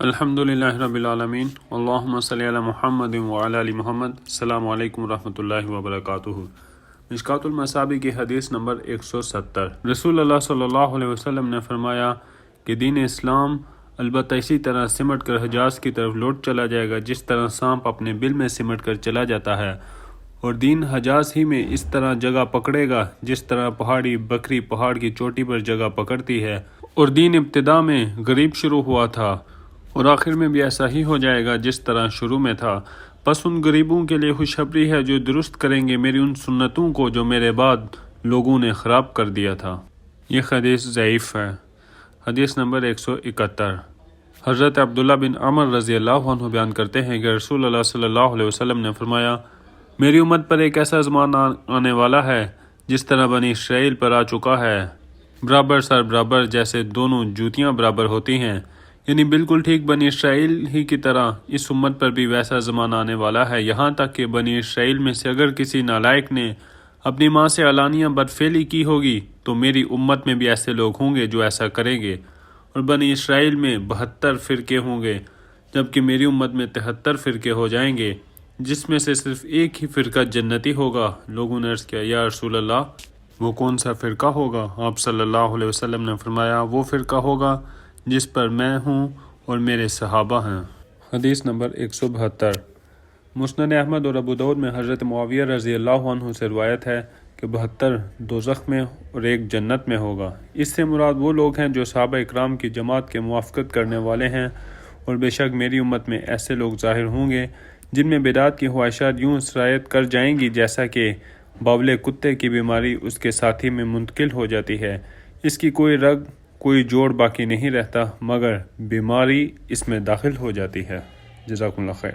الحمدللہ رب العالمین اللہم صلی علی محمد وعلی آل محمد۔ السلام علیکم ورحمۃ اللہ وبرکاتہ۔ مشکوٰۃ المصابیح کی حدیث نمبر 170۔ رسول اللہ صلی اللہ علیہ وسلم نے فرمایا کہ دین اسلام البتہ اسی طرح سمٹ کر حجاز کی طرف لوٹ چلا جائے گا جس طرح سانپ اپنے بل میں سمٹ کر چلا جاتا ہے، اور دین حجاز ہی میں اس طرح جگہ پکڑے گا جس طرح پہاڑی بکری پہاڑ کی چوٹی پر جگہ پکڑتی ہے، اور دین ابتدا میں غریب شروع ہوا تھا اور آخر میں بھی ایسا ہی ہو جائے گا جس طرح شروع میں تھا۔ پس ان غریبوں کے لیے خوشخبری ہے جو درست کریں گے میری ان سنتوں کو جو میرے بعد لوگوں نے خراب کر دیا تھا۔ یہ حدیث ضعیف ہے۔ حدیث نمبر 171۔ حضرت عبداللہ بن عمر رضی اللہ عنہ بیان کرتے ہیں کہ رسول اللہ صلی اللہ علیہ وسلم نے فرمایا، میری امت پر ایک ایسا زمانہ آنے والا ہے جس طرح بنی اسرائیل پر آ چکا ہے، برابر سر برابر جیسے دونوں جوتیاں برابر ہوتی ہیں، یعنی بالکل ٹھیک بنی اسرائیل ہی کی طرح اس امت پر بھی ویسا زمانہ آنے والا ہے، یہاں تک کہ بنی اسرائیل میں سے اگر کسی نالائق نے اپنی ماں سے علانیہ بدفعلی کی ہوگی تو میری امت میں بھی ایسے لوگ ہوں گے جو ایسا کریں گے، اور بنی اسرائیل میں 72 فرقے ہوں گے جبکہ میری امت میں 73 فرقے ہو جائیں گے، جس میں سے صرف ایک ہی فرقہ جنتی ہوگا۔ لوگوں نے عرض کیا، یا رسول اللہ وہ کون سا فرقہ ہوگا؟ آپ صلی اللہ علیہ وسلم نے فرمایا، وہ فرقہ ہوگا جس پر میں ہوں اور میرے صحابہ ہیں۔ حدیث نمبر 172۔ مسند احمد اور ابو داؤد میں حضرت معاویہ رضی اللہ عنہ سے روایت ہے کہ 72 دوزخ میں اور ایک جنت میں ہوگا۔ اس سے مراد وہ لوگ ہیں جو صحابہ اکرام کی جماعت کے موافقت کرنے والے ہیں، اور بے شک میری امت میں ایسے لوگ ظاہر ہوں گے جن میں بدعت کی خواہشات یوں سرایت کر جائیں گی جیسا کہ باولے کتے کی بیماری اس کے ساتھی میں منتقل ہو جاتی ہے، اس کی کوئی رگ کوئی جوڑ باقی نہیں رہتا مگر بیماری اس میں داخل ہو جاتی ہے۔ جزاکم اللہ خیر۔